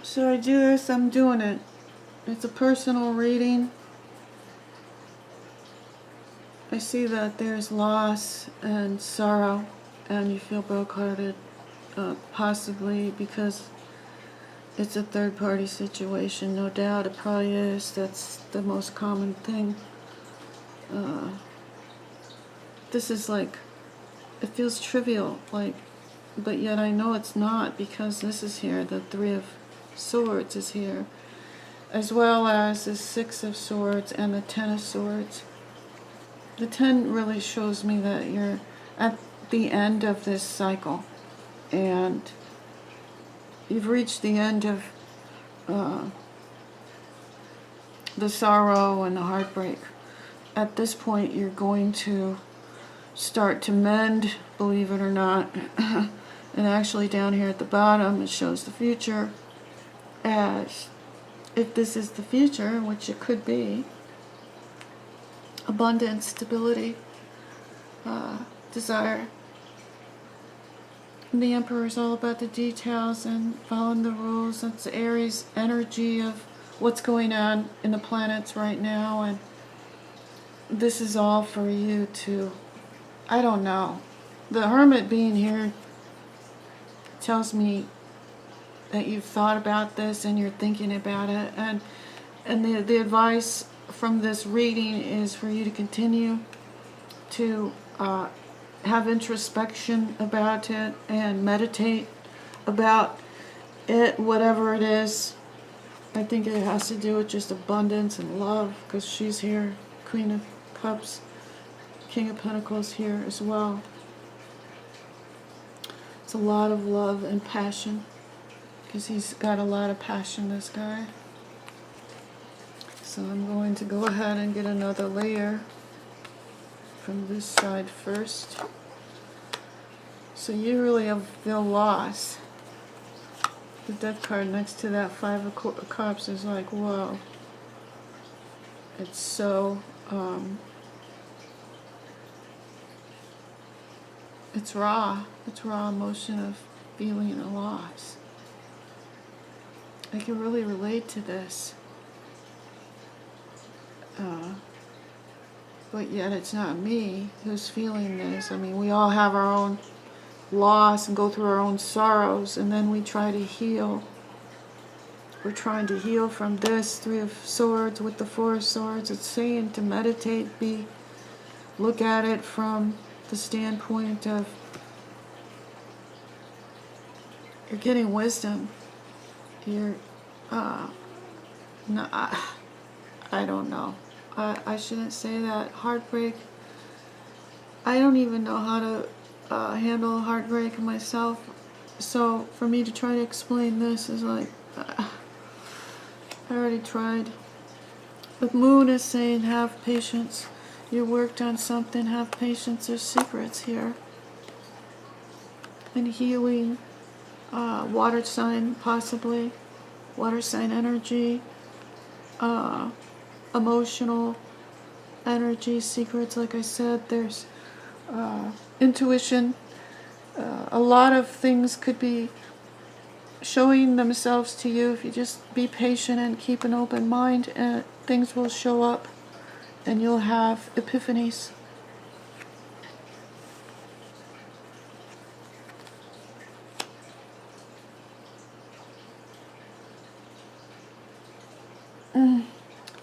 So I do this, I'm doing it. It's a personal reading. I see that there's loss and sorrow, and you feel brokenhearted, possibly because it's a third-party situation. No doubt, it probably is. That's the most common thing. This is like, it feels trivial, like, but yet I know it's not, because this is here. The Three of Swords is here, as well as the Six of Swords and the Ten of Swords. The 10 really shows me that you're at the end of this cycle, and you've reached the end of the sorrow and the heartbreak. At this point, you're going to start to mend, believe it or not. And actually down here at the bottom, it shows the future as, if this is the future, which it could be, abundance, stability, desire. And the Emperor is all about the details and following the rules. That's Aries energy of what's going on in the planets right now, and this is all for you to, I don't know. The Hermit being here tells me that you've thought about this and you're thinking about it, and the advice from this reading is for you to continue to have introspection about it and meditate about it, whatever it is. I think it has to do with just abundance and love, because she's here, Queen of Cups, King of Pentacles here as well. It's a lot of love and passion, because he's got a lot of passion, this guy. So I'm going to go ahead and get another layer from this side first. So you really feel lost. The Death card next to that Five of Cups is like, whoa. It's so, it's raw. It's raw emotion of feeling a loss. I can really relate to this. But yet it's not me who's feeling this. I mean, we all have our own loss and go through our own sorrows, and then we try to heal. We're trying to heal from this Three of Swords with the Four of Swords. It's saying to meditate, look at it from the standpoint of you're getting wisdom. You're no, I don't know. I shouldn't say that. Heartbreak. I don't even know how to handle heartbreak myself. So for me to try to explain this is like, I already tried. But Moon is saying have patience. You worked on something, have patience. There's secrets here. And healing. Water sign, possibly. Water sign energy. Emotional energy, secrets, like I said. There's intuition. A lot of things could be showing themselves to you if you just be patient and keep an open mind, and things will show up and you'll have epiphanies.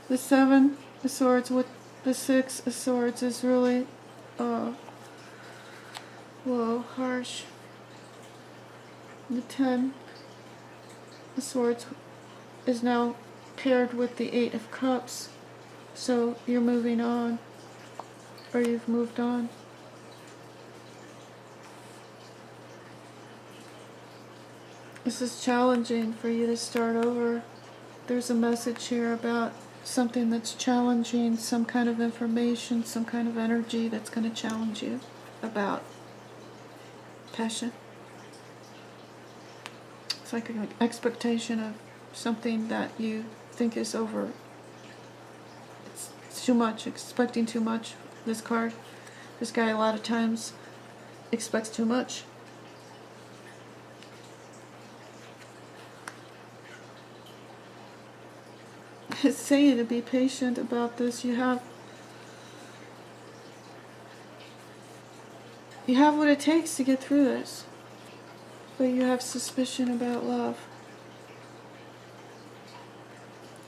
The Seven of Swords with the Six of Swords is really, whoa, harsh. The Ten of Swords is now paired with the Eight of Cups. So you're moving on, or you've moved on. This is challenging for you to start over. There's a message here about something that's challenging, some kind of information, some kind of energy that's going to challenge you about passion. It's like an expectation of something that you think is over. It's too much, expecting too much. This card, this guy a lot of times expects too much. It's saying to be patient about this. You have what it takes to get through this, but you have suspicion about love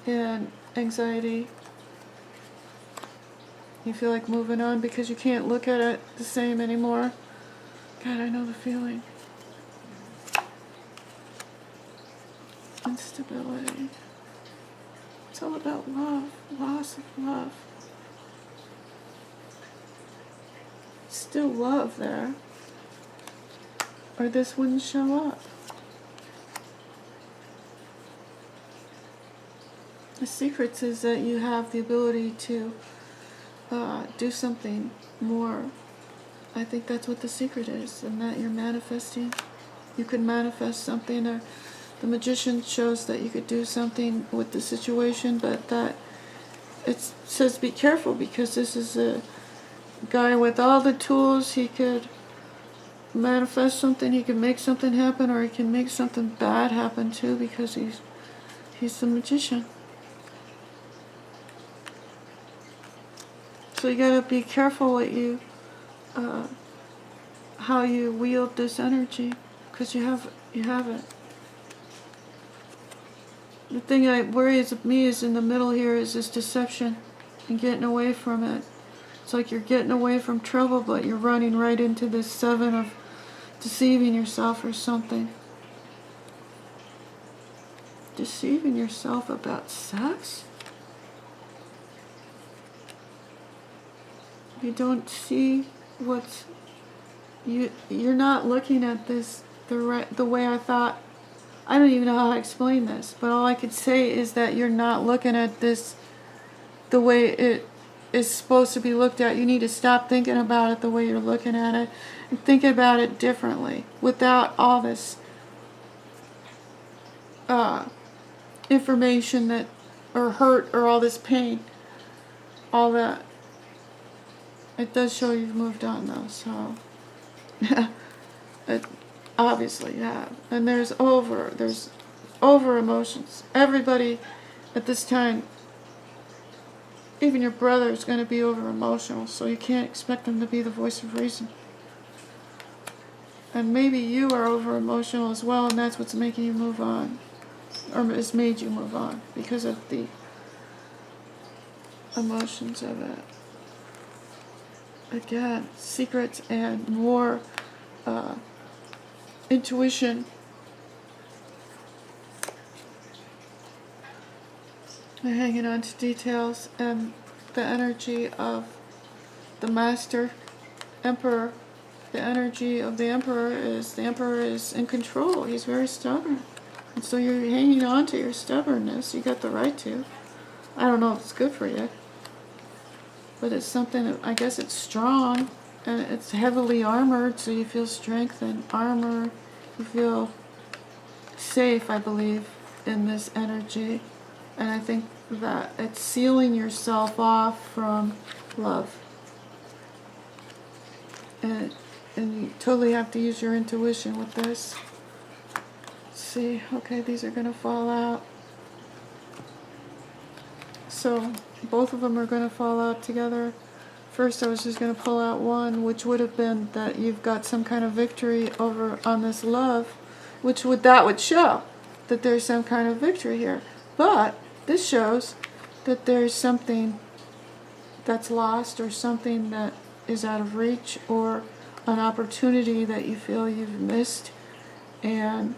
and anxiety. You feel like moving on because you can't look at it the same anymore. God, I know the feeling. Instability. It's all about love, loss of love. Still love there, or this wouldn't show up. The secret is that you have the ability to do something more. I think that's what the secret is, and that you're manifesting. You can manifest something. The magician shows that you could do something with the situation, but that it says be careful, because this is a guy with all the tools. He could manifest something, he can make something happen, or he can make something bad happen too, because he's the magician. So you gotta be careful what you how you wield this energy, because you have it. The thing that worries me is in the middle here is this deception and getting away from it. It's like you're getting away from trouble, but you're running right into this 7 of deceiving yourself or something. Deceiving yourself about sex? You don't see what's... You're not looking at this the way I thought. I don't even know how to explain this, but all I could say is that you're not looking at this the way it is supposed to be looked at. You need to stop thinking about it the way you're looking at it, and think about it differently, without all this information that, or hurt, or all this pain, all that. It does show you've moved on though, so it, obviously you have. And there's over emotions. Everybody at this time, even your brother, is going to be over emotional, so you can't expect them to be the voice of reason. And maybe you are over emotional as well, and that's what's making you move on, or has made you move on, because of the emotions of it. Again, secrets and more intuition. They're hanging on to details, and the energy of the master emperor, the energy of the emperor is in control. He's very stubborn, and so you're hanging on to your stubbornness. You got the right to. I don't know if it's good for you, but it's something that, I guess it's strong, and it's heavily armored, so you feel strength and armor. You feel safe, I believe, in this energy. And I think that it's sealing yourself off from love. And you totally have to use your intuition with this. Let's see, okay, these are going to fall out. So both of them are going to fall out together. First I was just going to pull out one, which would have been that you've got some kind of victory over on this love, which would show that there's some kind of victory here. But this shows that there's something that's lost, or something that is out of reach, or an opportunity that you feel you've missed. And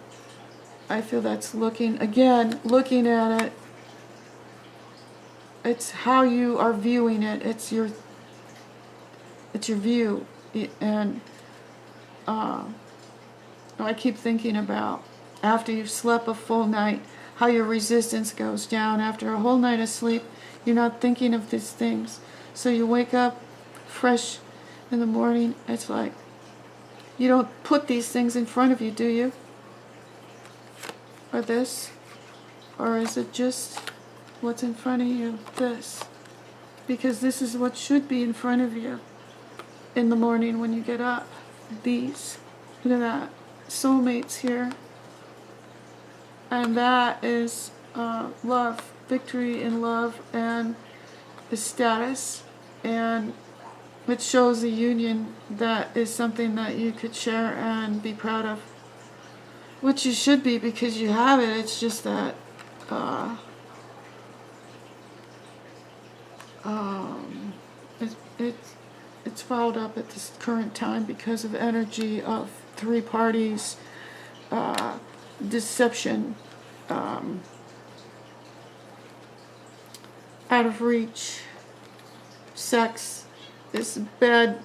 I feel that's looking at it. It's how you are viewing it. It's your view. And I keep thinking about, after you've slept a full night, how your resistance goes down. After a whole night of sleep, you're not thinking of these things. So you wake up fresh in the morning. It's like, you don't put these things in front of you, do you? Or this? Or is it just what's in front of you? This. Because this is what should be in front of you in the morning when you get up. These. Look at that. Soulmates here. And that is love, victory in love, and the status, and it shows a union that is something that you could share and be proud of, which you should be because you have it. It's just that it's fouled up at this current time because of energy of three parties, deception, out of reach, sex, this bad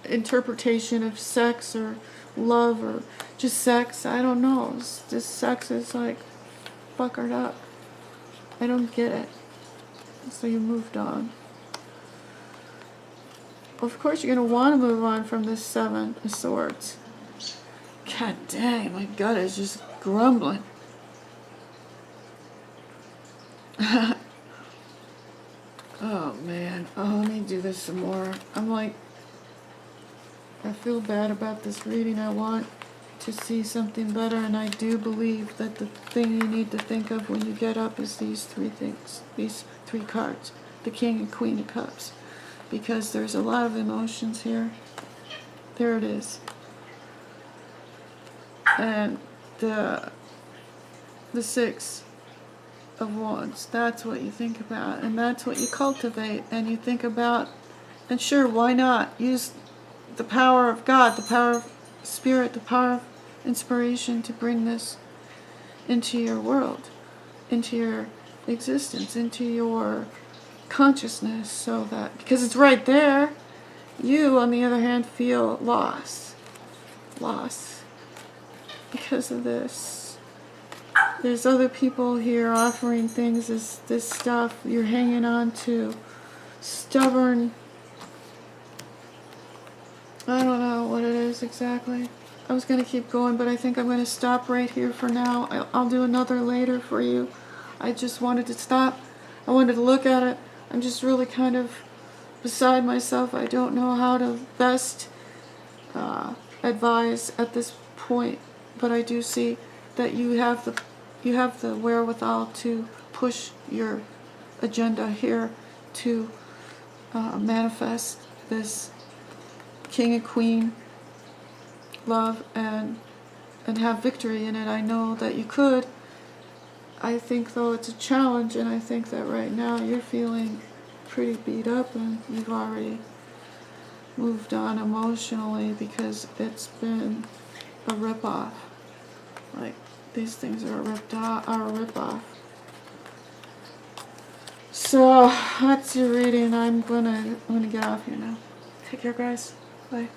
interpretation of sex or love or just sex. I don't know. This sex is like fuckered up. I don't get it. So you moved on. Of course you're going to want to move on from this Seven of Swords. God dang, my gut is just grumbling. Oh man, let me do this some more. I'm like, I feel bad about this reading. I want to see something better, and I do believe that the thing you need to think of when you get up is these three things, these three cards, the King and Queen of Cups, because there's a lot of emotions here. There it is. And the Six of Wands, that's what you think about, and that's what you cultivate, and you think about, and sure, why not use the power of God, the power of Spirit, the power of inspiration to bring this into your world, into your existence, into your consciousness, so that, because it's right there, you, on the other hand, feel loss because of this. There's other people here offering things, this stuff you're hanging on to, stubborn, I don't know what it is exactly. I was going to keep going, but I think I'm going to stop right here for now. I'll do another later for you. I just wanted to stop. I wanted to look at it. I'm just really kind of beside myself. I don't know how to best advise at this point, but I do see that you have the wherewithal to push your agenda here to manifest this King and Queen love and have victory in it. I know that you could. I think though it's a challenge, and I think that right now you're feeling pretty beat up and you've already moved on emotionally because it's been a rip-off. Like, these things are a rip-off. So that's your reading. I'm gonna get off here now. Take care, guys. Bye.